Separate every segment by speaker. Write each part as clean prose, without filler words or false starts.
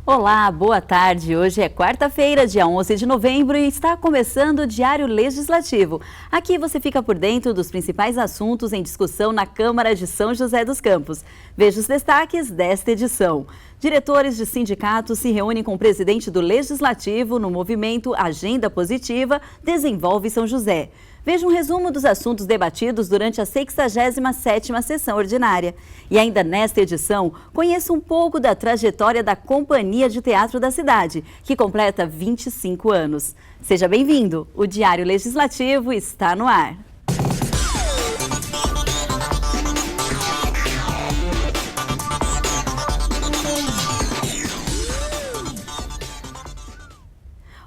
Speaker 1: Olá, boa tarde. Hoje é quarta-feira, dia 11 de novembro e está começando o Diário Legislativo. Aqui você fica por dentro dos principais assuntos em discussão na Câmara de São José dos Campos. Veja os destaques desta edição. Diretores de sindicatos se reúnem com o presidente do Legislativo no movimento Agenda Positiva Desenvolve São José. Veja um resumo dos assuntos debatidos durante a 67ª sessão ordinária. E ainda nesta edição, conheça um pouco da trajetória da Companhia de Teatro da cidade, que completa 25 anos. Seja bem-vindo, o Diário Legislativo está no ar.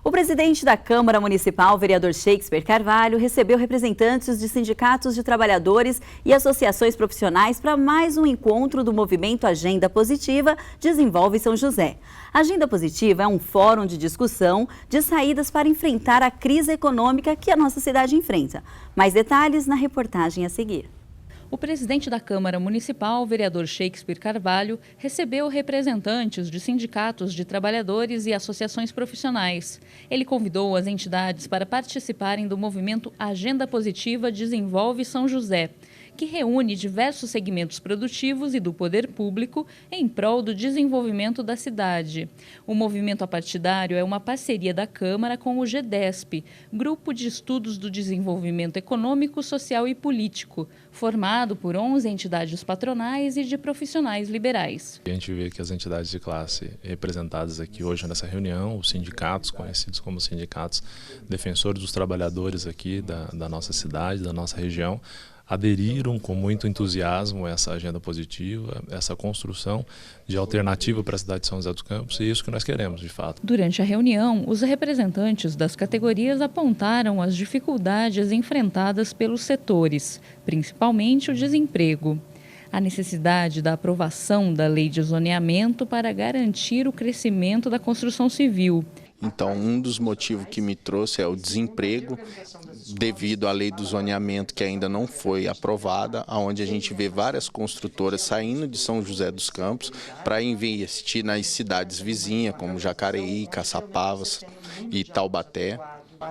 Speaker 1: O presidente da Câmara Municipal, vereador Shakespeare Carvalho, recebeu representantes de sindicatos de trabalhadores e associações profissionais para mais um encontro do movimento Agenda Positiva Desenvolve São José. A Agenda Positiva é um fórum de discussão de saídas para enfrentar a crise econômica que a nossa cidade enfrenta. Mais detalhes na reportagem a seguir.
Speaker 2: O presidente da Câmara Municipal, vereador Shakespeare Carvalho, recebeu representantes de sindicatos de trabalhadores e associações profissionais. Ele convidou as entidades para participarem do movimento Agenda Positiva Desenvolve São José, que reúne diversos segmentos produtivos e do poder público em prol do desenvolvimento da cidade. O movimento apartidário é uma parceria da Câmara com o GDESP, Grupo de Estudos do Desenvolvimento Econômico, Social e Político, formado por 11 entidades patronais e de profissionais liberais.
Speaker 3: A gente vê que as entidades de classe representadas aqui hoje nessa reunião, os sindicatos, conhecidos como sindicatos defensores dos trabalhadores aqui da nossa cidade, da nossa região, aderiram com muito entusiasmo a essa agenda positiva, essa construção de alternativa para a cidade de São José dos Campos, e é isso que nós queremos, de fato.
Speaker 2: Durante a reunião, os representantes das categorias apontaram as dificuldades enfrentadas pelos setores, principalmente o desemprego. A necessidade da aprovação da lei de zoneamento para garantir o crescimento da construção civil.
Speaker 4: Então, um dos motivos que me trouxe é o desemprego, devido à lei do zoneamento que ainda não foi aprovada, onde a gente vê várias construtoras saindo de São José dos Campos para investir nas cidades vizinhas, como Jacareí, Caçapavas e Taubaté.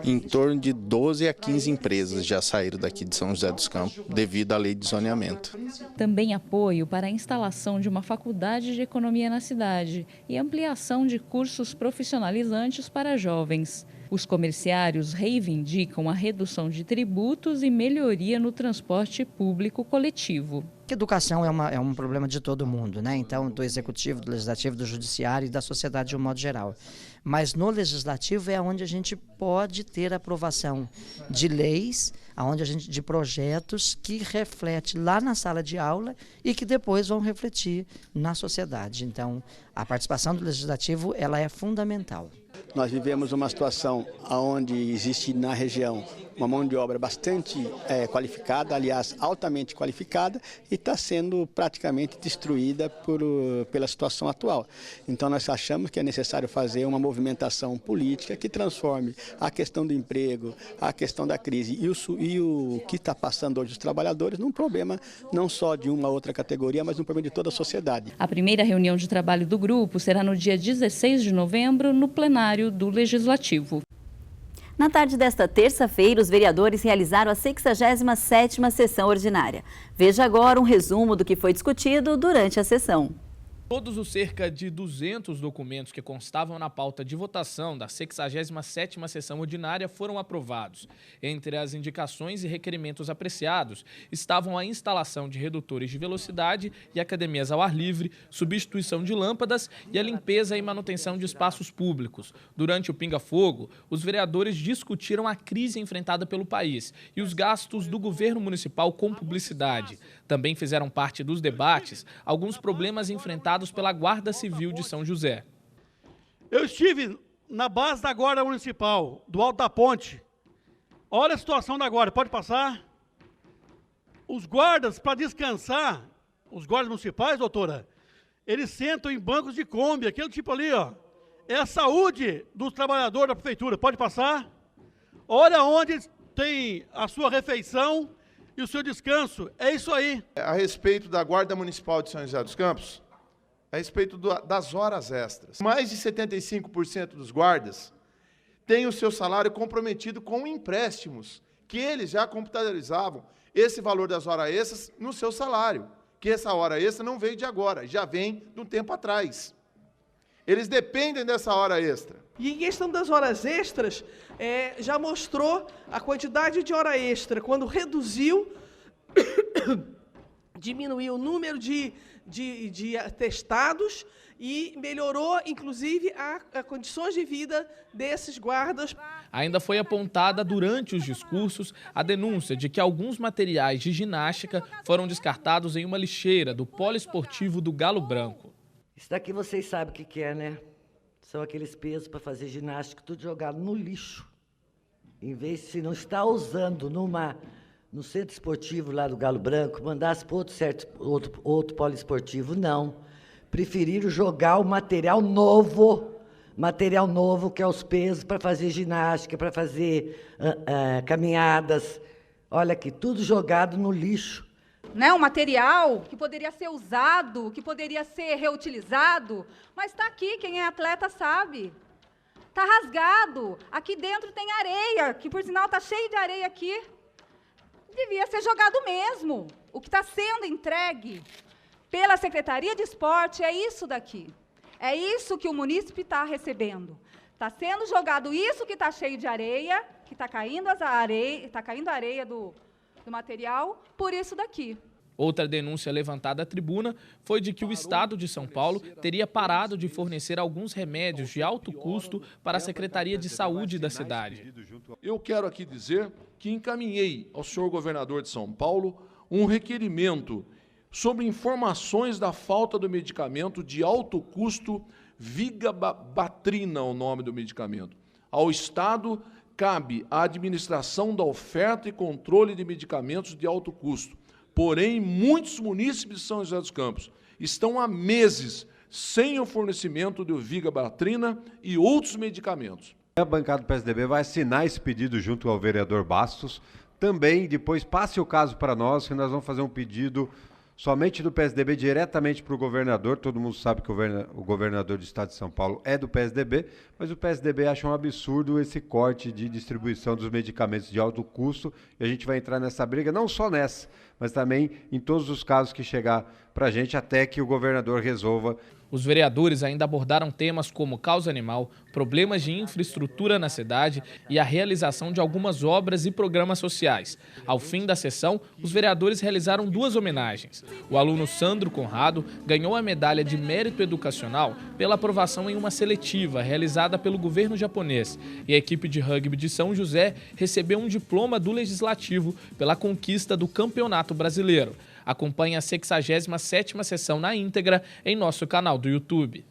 Speaker 4: Em torno de 12 a 15 empresas já saíram daqui de São José dos Campos devido à lei de zoneamento.
Speaker 2: Também apoio para a instalação de uma faculdade de economia na cidade e ampliação de cursos profissionalizantes para jovens. Os comerciários reivindicam a redução de tributos e melhoria no transporte público coletivo.
Speaker 5: A educação é um problema de todo mundo, né? Então, do executivo, do legislativo, do judiciário e da sociedade de um modo geral. Mas no legislativo é onde a gente pode ter aprovação de leis, de projetos que refletem lá na sala de aula e que depois vão refletir na sociedade. Então, a participação do legislativo ela é fundamental.
Speaker 6: Nós vivemos uma situação onde existe na região uma mão de obra bastante qualificada, aliás, altamente qualificada, e está sendo praticamente destruída pela situação atual. Então nós achamos que é necessário fazer uma movimentação política que transforme a questão do emprego, a questão da crise e o que está passando hoje os trabalhadores num problema não só de uma outra categoria, mas um problema de toda a sociedade.
Speaker 2: A primeira reunião de trabalho do grupo será no dia 16 de novembro, no plenário do Legislativo.
Speaker 1: Na tarde desta terça-feira, os vereadores realizaram a 67ª sessão ordinária. Veja agora um resumo do que foi discutido durante a sessão.
Speaker 7: Todos os cerca de 200 documentos que constavam na pauta de votação da 67ª sessão ordinária foram aprovados. Entre as indicações e requerimentos apreciados estavam a instalação de redutores de velocidade e academias ao ar livre, substituição de lâmpadas e a limpeza e manutenção de espaços públicos. Durante o pinga-fogo, os vereadores discutiram a crise enfrentada pelo país e os gastos do governo municipal com publicidade. Também fizeram parte dos debates alguns problemas enfrentados pela Guarda Civil de São José.
Speaker 8: Eu estive na base da Guarda Municipal, do Alto da Ponte. Olha a situação da Guarda, pode passar? Os guardas, para descansar, os guardas municipais, doutora, eles sentam em bancos de Kombi, aquele tipo ali, ó. É a saúde dos trabalhadores da prefeitura, pode passar? Olha onde tem a sua refeição e o seu descanso, é isso aí.
Speaker 9: A respeito da Guarda Municipal de São José dos Campos, a respeito das horas extras. Mais de 75% dos guardas têm o seu salário comprometido com empréstimos, que eles já computabilizavam esse valor das horas extras no seu salário, que essa hora extra não veio de agora, já vem de um tempo atrás. Eles dependem dessa hora extra.
Speaker 10: E em questão das horas extras, já mostrou a quantidade de hora extra, quando reduziu, diminuiu o número de atestados e melhorou, inclusive, as condições de vida desses guardas.
Speaker 7: Ainda foi apontada durante os discursos a denúncia de que alguns materiais de ginástica foram descartados em uma lixeira do poliesportivo do Galo Branco.
Speaker 11: Isso daqui vocês sabem o que é, né? São aqueles pesos para fazer ginástica, tudo jogado no lixo. Em vez de, se não está usando no centro esportivo lá do Galo Branco, mandasse para outro poliesportivo, não. Preferiram jogar o material novo, que é os pesos para fazer ginástica, para fazer caminhadas. Olha aqui, tudo jogado no lixo.
Speaker 12: Né, um material que poderia ser usado, que poderia ser reutilizado, mas está aqui, quem é atleta sabe. Está rasgado, aqui dentro tem areia, que por sinal está cheio de areia aqui. Devia ser jogado mesmo. O que está sendo entregue pela Secretaria de Esporte é isso daqui. É isso que o munícipe está recebendo. Está sendo jogado isso que está cheio de areia, que está caindo a areia do material, por isso daqui.
Speaker 7: Outra denúncia levantada à tribuna foi de que o Estado de São Paulo teria parado de fornecer alguns remédios de alto custo para a Secretaria de Saúde da cidade.
Speaker 13: Eu quero aqui dizer que encaminhei ao senhor governador de São Paulo um requerimento sobre informações da falta do medicamento de alto custo Vigabatrina, o nome do medicamento. Ao Estado cabe a administração da oferta e controle de medicamentos de alto custo. Porém, muitos munícipes de São José dos Campos estão há meses sem o fornecimento de Vigabatrina e outros medicamentos.
Speaker 14: A bancada do PSDB vai assinar esse pedido junto ao vereador Bastos. Também, depois, passe o caso para nós, que nós vamos fazer um pedido somente do PSDB diretamente para o governador. Todo mundo sabe que o governador do estado de São Paulo é do PSDB, mas o PSDB acha um absurdo esse corte de distribuição dos medicamentos de alto custo, e a gente vai entrar nessa briga, não só nessa, mas também em todos os casos que chegar para a gente, até que o governador resolva.
Speaker 7: Os vereadores ainda abordaram temas como causa animal, problemas de infraestrutura na cidade e a realização de algumas obras e programas sociais. Ao fim da sessão, os vereadores realizaram 2 homenagens. O aluno Sandro Conrado ganhou a medalha de mérito educacional pela aprovação em uma seletiva realizada pelo governo japonês. E a equipe de rugby de São José recebeu um diploma do Legislativo pela conquista do Campeonato Brasileiro. Acompanhe a 67ª sessão na íntegra em nosso canal do YouTube.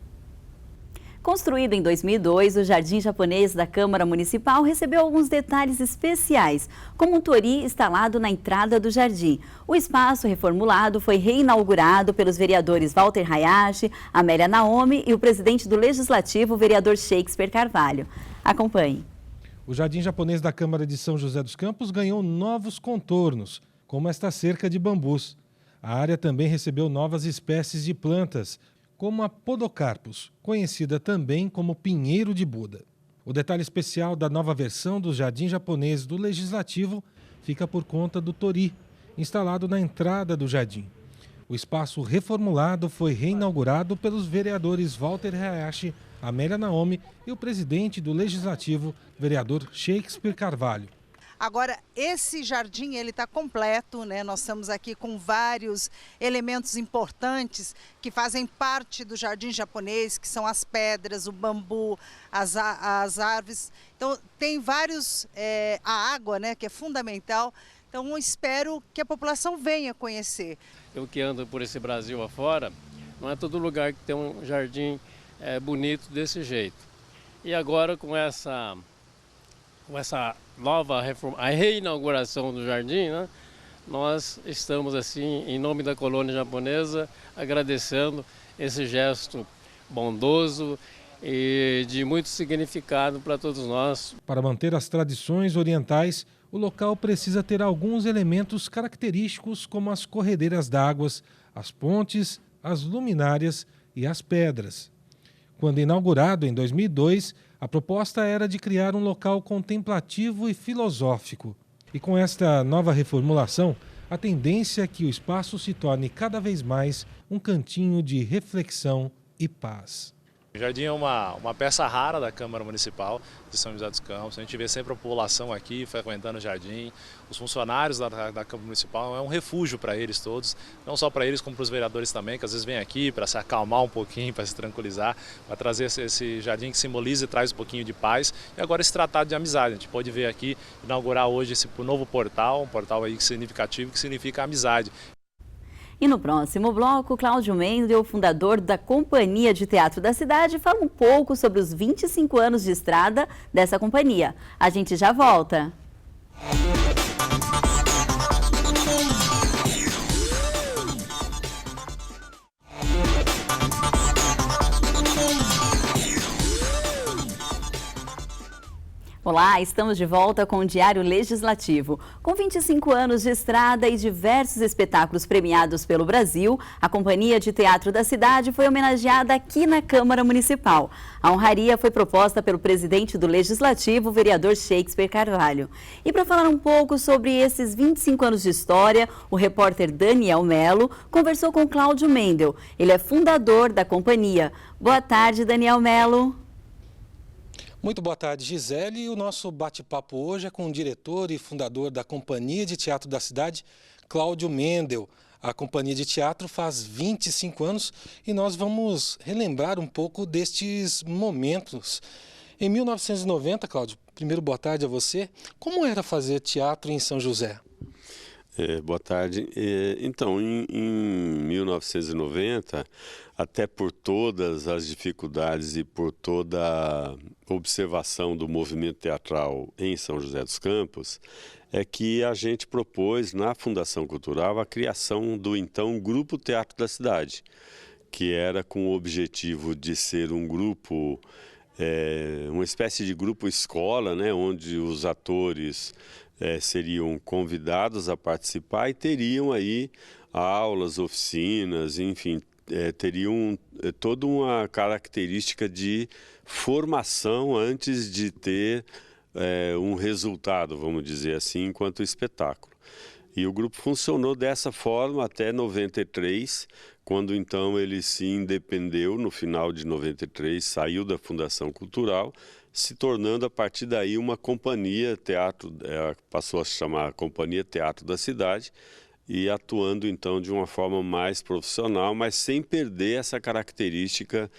Speaker 1: Construído em 2002, o Jardim Japonês da Câmara Municipal recebeu alguns detalhes especiais, como um tori instalado na entrada do jardim. O espaço reformulado foi reinaugurado pelos vereadores Walter Hayashi, Amélia Naomi e o presidente do Legislativo, o vereador Shakespeare Carvalho. Acompanhe.
Speaker 15: O Jardim Japonês da Câmara de São José dos Campos ganhou novos contornos, como esta cerca de bambus. A área também recebeu novas espécies de plantas, como a Podocarpus, conhecida também como pinheiro de Buda. O detalhe especial da nova versão do Jardim Japonês do Legislativo fica por conta do tori, instalado na entrada do jardim. O espaço reformulado foi reinaugurado pelos vereadores Walter Hayashi, Amélia Naomi e o presidente do Legislativo, vereador Shakespeare Carvalho.
Speaker 16: Agora, esse jardim ele está completo, né? Nós estamos aqui com vários elementos importantes que fazem parte do jardim japonês, que são as pedras, o bambu, as árvores. Então, tem vários, a água, né, que é fundamental. Então, espero que a população venha conhecer.
Speaker 17: Eu que ando por esse Brasil afora, não é todo lugar que tem um jardim bonito desse jeito. E agora, com essa nova reforma, a reinauguração do jardim, né, nós estamos assim, em nome da colônia japonesa, agradecendo esse gesto bondoso e de muito significado para todos nós.
Speaker 15: Para manter as tradições orientais, o local precisa ter alguns elementos característicos, como as corredeiras d'água, as pontes, as luminárias e As Pedras. Quando inaugurado em 2002, a proposta era de criar um local contemplativo e filosófico. E com esta nova reformulação, a tendência é que o espaço se torne cada vez mais um cantinho de reflexão e paz.
Speaker 3: O jardim é uma peça rara da Câmara Municipal de São José dos Campos. A gente vê sempre a população aqui frequentando o jardim. Os funcionários da Câmara Municipal é um refúgio para eles todos, não só para eles como para os vereadores também, que às vezes vêm aqui para se acalmar um pouquinho, para se tranquilizar, para trazer esse jardim que simboliza e traz um pouquinho de paz. E agora esse tratado de amizade. A gente pode ver aqui, inaugurar hoje esse novo portal, um portal aí significativo que significa amizade.
Speaker 1: E no próximo bloco, Cláudio Mendel, fundador da Companhia de Teatro da Cidade, fala um pouco sobre os 25 anos de estrada dessa companhia. A gente já volta. Olá, estamos de volta com o Diário Legislativo. Com 25 anos de estrada e diversos espetáculos premiados pelo Brasil, a Companhia de Teatro da Cidade foi homenageada aqui na Câmara Municipal. A honraria foi proposta pelo presidente do Legislativo, o vereador Shakespeare Carvalho. E para falar um pouco sobre esses 25 anos de história, o repórter Daniel Melo conversou com Cláudio Mendel. Ele é fundador da companhia. Boa tarde, Daniel Melo.
Speaker 18: Muito boa tarde, Gisele. E o nosso bate-papo hoje é com o diretor e fundador da Companhia de Teatro da Cidade, Cláudio Mendel. A Companhia de Teatro faz 25 anos e nós vamos relembrar um pouco destes momentos. Em 1990, Cláudio, primeiro boa tarde a você. Como era fazer teatro em São José?
Speaker 19: Boa tarde. Então, em 1990, até por todas as dificuldades e por toda a observação do movimento teatral em São José dos Campos, é que a gente propôs na Fundação Cultural a criação do então Grupo Teatro da Cidade, que era com o objetivo de ser um grupo, uma espécie de grupo escola, né, onde os atores seriam convidados a participar e teriam aí aulas, oficinas, enfim, teriam toda uma característica de formação antes de ter um resultado, vamos dizer assim, enquanto espetáculo. E o grupo funcionou dessa forma até 93, quando então ele se independeu, no final de 93, saiu da Fundação Cultural, se tornando a partir daí uma companhia teatro, passou a se chamar Companhia Teatro da Cidade, e atuando então de uma forma mais profissional, mas sem perder essa característica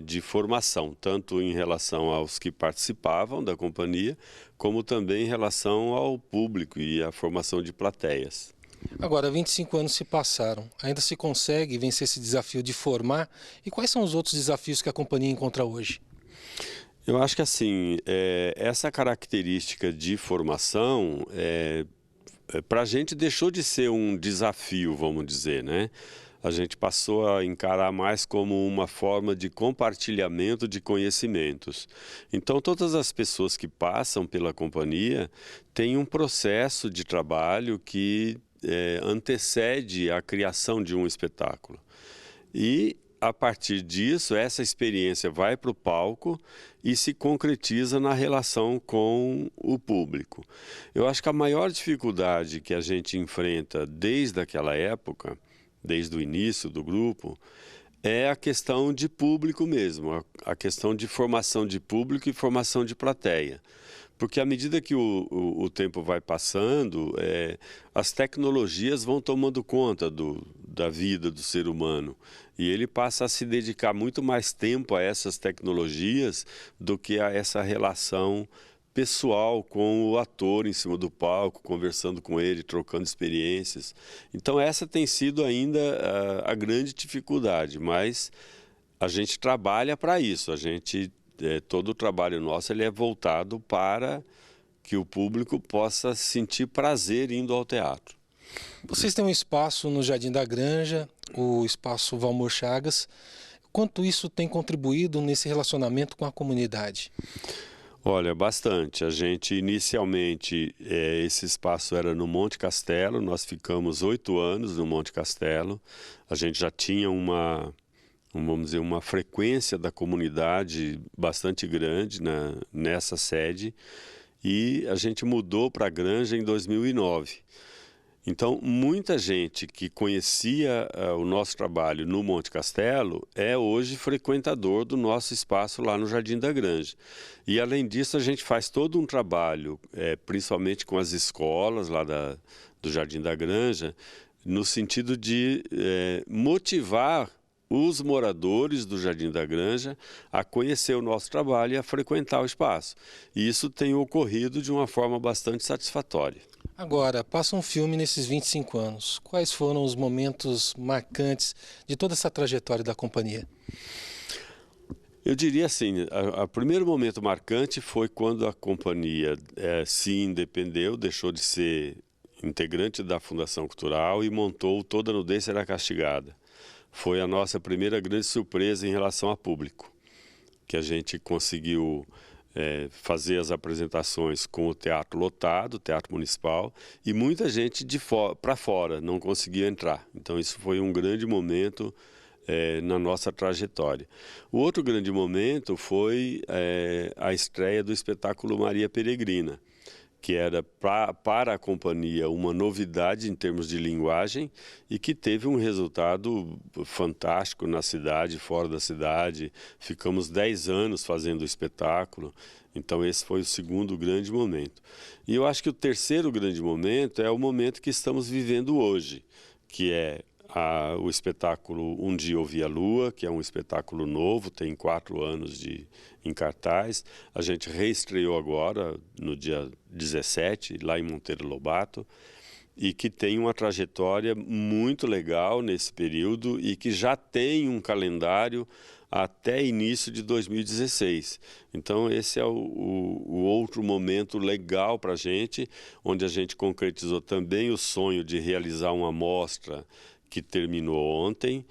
Speaker 19: de formação, tanto em relação aos que participavam da companhia, como também em relação ao público e à formação de plateias.
Speaker 18: Agora, 25 anos se passaram, ainda se consegue vencer esse desafio de formar? E quais são os outros desafios que a companhia encontra hoje?
Speaker 19: Eu acho que assim, essa característica de formação, para a gente deixou de ser um desafio, vamos dizer, né? A gente passou a encarar mais como uma forma de compartilhamento de conhecimentos. Então, todas as pessoas que passam pela companhia têm um processo de trabalho que antecede a criação de um espetáculo. E, a partir disso, essa experiência vai para o palco e se concretiza na relação com o público. Eu acho que a maior dificuldade que a gente enfrenta desde aquela época, desde o início do grupo, é a questão de público mesmo, a questão de formação de público e formação de plateia. Porque à medida que o tempo vai passando, as tecnologias vão tomando conta da vida do ser humano. E ele passa a se dedicar muito mais tempo a essas tecnologias do que a essa relação pessoal com o ator em cima do palco, conversando com ele, trocando experiências. Então essa tem sido ainda a grande dificuldade, mas a gente trabalha para isso, todo o trabalho nosso ele é voltado para que o público possa sentir prazer indo ao teatro.
Speaker 18: Vocês têm um espaço no Jardim da Granja, o espaço Valmor Chagas. Quanto isso tem contribuído nesse relacionamento com a comunidade?
Speaker 19: Olha, bastante. A gente, inicialmente, esse espaço era no Monte Castelo, nós ficamos 8 anos no Monte Castelo. A gente já tinha uma vamos dizer, uma frequência da comunidade bastante grande nessa sede, e a gente mudou para a Granja em 2009. Então, muita gente que conhecia o nosso trabalho no Monte Castelo é hoje frequentador do nosso espaço lá no Jardim da Granja. E, além disso, a gente faz todo um trabalho, principalmente com as escolas lá do Jardim da Granja, no sentido de motivar os moradores do Jardim da Granja a conhecer o nosso trabalho e a frequentar o espaço. E isso tem ocorrido de uma forma bastante satisfatória.
Speaker 18: Agora, passa um filme nesses 25 anos. Quais foram os momentos marcantes de toda essa trajetória da companhia?
Speaker 19: Eu diria assim, o primeiro momento marcante foi quando a companhia se independeu, deixou de ser integrante da Fundação Cultural e montou o Toda Nudez Será Castigada. Foi a nossa primeira grande surpresa em relação a público, que a gente conseguiu fazer as apresentações com o teatro lotado, o Teatro Municipal, e muita gente para fora não conseguia entrar. Então isso foi um grande momento na nossa trajetória. O outro grande momento foi a estreia do espetáculo Maria Peregrina, que era para a companhia uma novidade em termos de linguagem e que teve um resultado fantástico na cidade, fora da cidade. Ficamos 10 anos fazendo o espetáculo, então esse foi o segundo grande momento. E eu acho que o terceiro grande momento é o momento que estamos vivendo hoje, que é o espetáculo Um Dia Eu Vi a Lua, que é um espetáculo novo, tem 4 anos em cartaz. A gente reestreou agora, no dia 17, lá em Monteiro Lobato, e que tem uma trajetória muito legal nesse período e que já tem um calendário até início de 2016. Então esse é o outro momento legal para a gente, onde a gente concretizou também o sonho de realizar uma mostra que terminou ontem.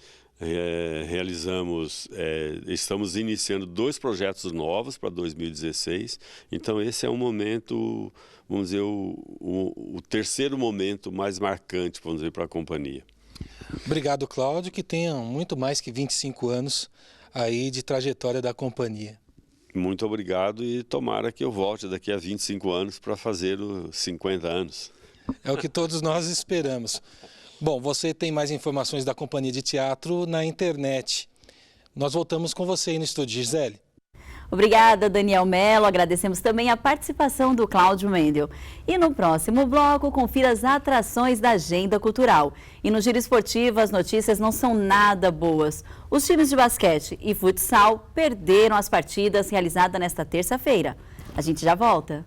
Speaker 19: Estamos iniciando 2 projetos novos para 2016, então esse é um momento, vamos dizer, o terceiro momento mais marcante, vamos dizer, para a companhia.
Speaker 18: Obrigado, Cláudio, que tenha muito mais que 25 anos aí de trajetória da companhia.
Speaker 19: Muito obrigado e tomara que eu volte daqui a 25 anos para fazer os 50 anos.
Speaker 18: É o que todos nós esperamos. Bom, você tem mais informações da companhia de teatro na internet. Nós voltamos com você aí no estúdio, Gisele.
Speaker 1: Obrigada, Daniel Mello. Agradecemos também a participação do Cláudio Mendel. E no próximo bloco, confira as atrações da agenda cultural. E no Giro Esportivo, as notícias não são nada boas. Os times de basquete e futsal perderam as partidas realizadas nesta terça-feira. A gente já volta.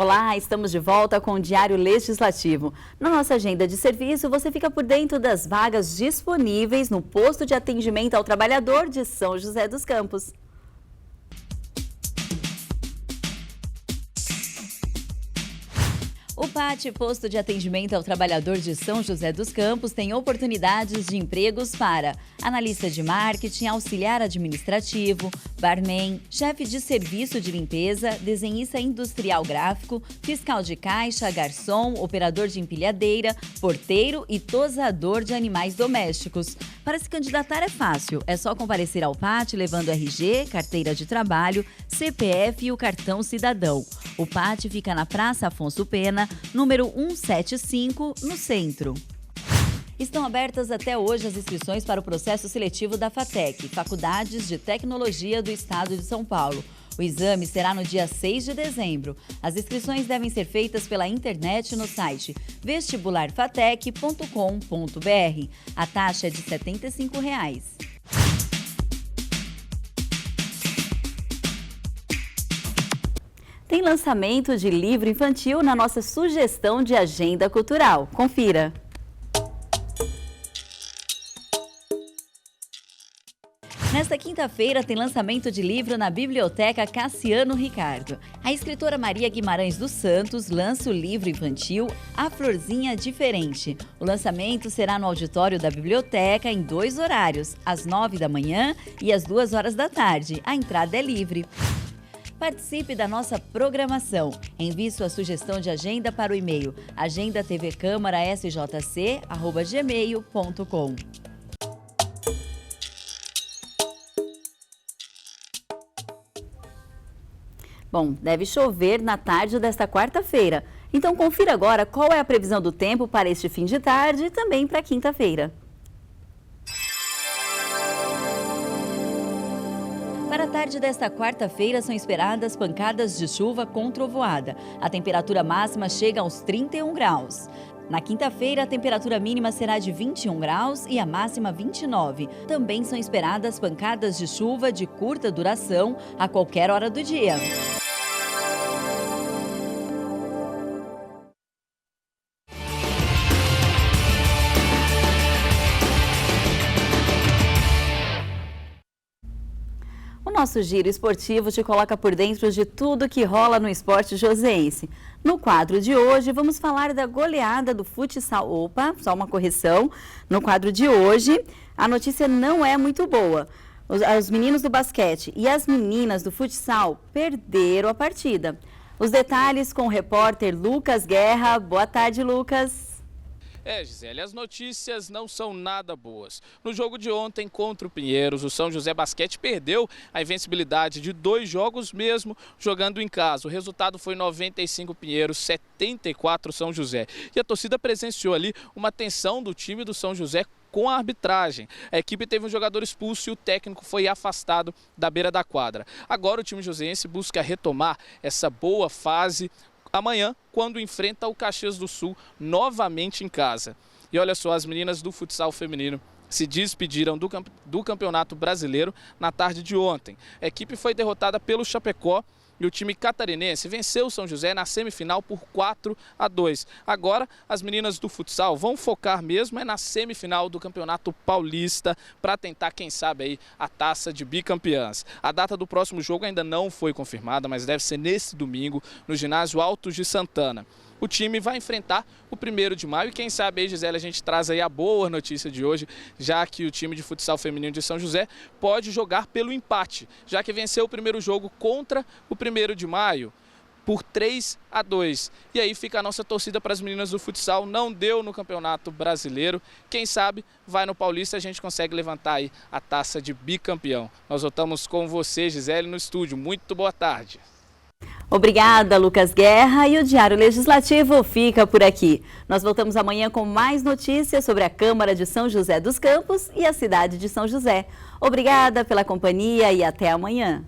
Speaker 1: Olá, estamos de volta com o Diário Legislativo. Na nossa agenda de serviço, você fica por dentro das vagas disponíveis no posto de atendimento ao trabalhador de São José dos Campos. O PAT, Posto de Atendimento ao Trabalhador de São José dos Campos, tem oportunidades de empregos para analista de marketing, auxiliar administrativo, barman, chefe de serviço de limpeza, desenhista industrial gráfico, fiscal de caixa, garçom, operador de empilhadeira, porteiro e tosador de animais domésticos. Para se candidatar é fácil, é só comparecer ao PAT levando RG, carteira de trabalho, CPF e o cartão cidadão. O PAT fica na Praça Afonso Pena, número 175, no centro. Estão abertas até hoje as inscrições para o processo seletivo da FATEC, Faculdades de Tecnologia do Estado de São Paulo. O exame será no dia 6 de dezembro. As inscrições devem ser feitas pela internet no site vestibularfatec.com.br. A taxa é de R$ 75. Tem lançamento de livro infantil na nossa sugestão de agenda cultural. Nesta quinta-feira tem lançamento de livro na Biblioteca Cassiano Ricardo. A escritora Maria Guimarães dos Santos lança o livro infantil A Florzinha Diferente. O lançamento será no auditório da biblioteca em 2 horários, às 9 da manhã e às 2 horas da tarde. A entrada é livre. Participe da nossa programação. Envie sua sugestão de agenda para o e-mail agendatvcâmara.sjc@gmail.com. Bom, deve chover na tarde desta quarta-feira. Então confira agora qual é a previsão do tempo para este fim de tarde e também para quinta-feira. Para a tarde desta quarta-feira são esperadas pancadas de chuva com trovoada. A temperatura máxima chega aos 31 graus. Na quinta-feira, a temperatura mínima será de 21 graus e a máxima 29. Também são esperadas pancadas de chuva de curta duração a qualquer hora do dia. O nosso giro esportivo te coloca por dentro de tudo que rola no esporte joseense. No quadro de hoje, vamos falar da goleada do futsal. Opa, só uma correção. No quadro de hoje, a notícia não é muito boa. Os meninos do basquete e as meninas do futsal perderam a partida. Os detalhes com o repórter Lucas Guerra. Boa tarde, Lucas.
Speaker 7: Gisele, as notícias não são nada boas. No jogo de ontem contra o Pinheiros, o São José Basquete perdeu a invencibilidade de 2 jogos mesmo jogando em casa. O resultado foi 95 Pinheiros, 74 São José. E a torcida presenciou ali uma tensão do time do São José com a arbitragem. A equipe teve um jogador expulso e o técnico foi afastado da beira da quadra. Agora o time joseense busca retomar essa boa fase amanhã, quando enfrenta o Caxias do Sul novamente em casa. E olha só, as meninas do futsal feminino se despediram do Campeonato Brasileiro na tarde de ontem. A equipe foi derrotada pelo Chapecó e o time catarinense venceu o São José na semifinal por 4-2. Agora, as meninas do futsal vão focar mesmo na semifinal do Campeonato Paulista para tentar, quem sabe, aí, a taça de bicampeãs. A data do próximo jogo ainda não foi confirmada, mas deve ser nesse domingo no ginásio Altos de Santana. O time vai enfrentar o 1º de maio e quem sabe aí, Gisele, a gente traz aí a boa notícia de hoje, já que o time de futsal feminino de São José pode jogar pelo empate, já que venceu o primeiro jogo contra o 1º de maio por 3-2. E aí fica a nossa torcida para as meninas do futsal, não deu no Campeonato Brasileiro, quem sabe vai no Paulista e a gente consegue levantar aí a taça de bicampeão. Nós voltamos com você, Gisele, no estúdio. Muito boa tarde.
Speaker 1: Obrigada, Lucas Guerra, e o Diário Legislativo fica por aqui. Nós voltamos amanhã com mais notícias sobre a Câmara de São José dos Campos e a cidade de São José. Obrigada pela companhia e até amanhã.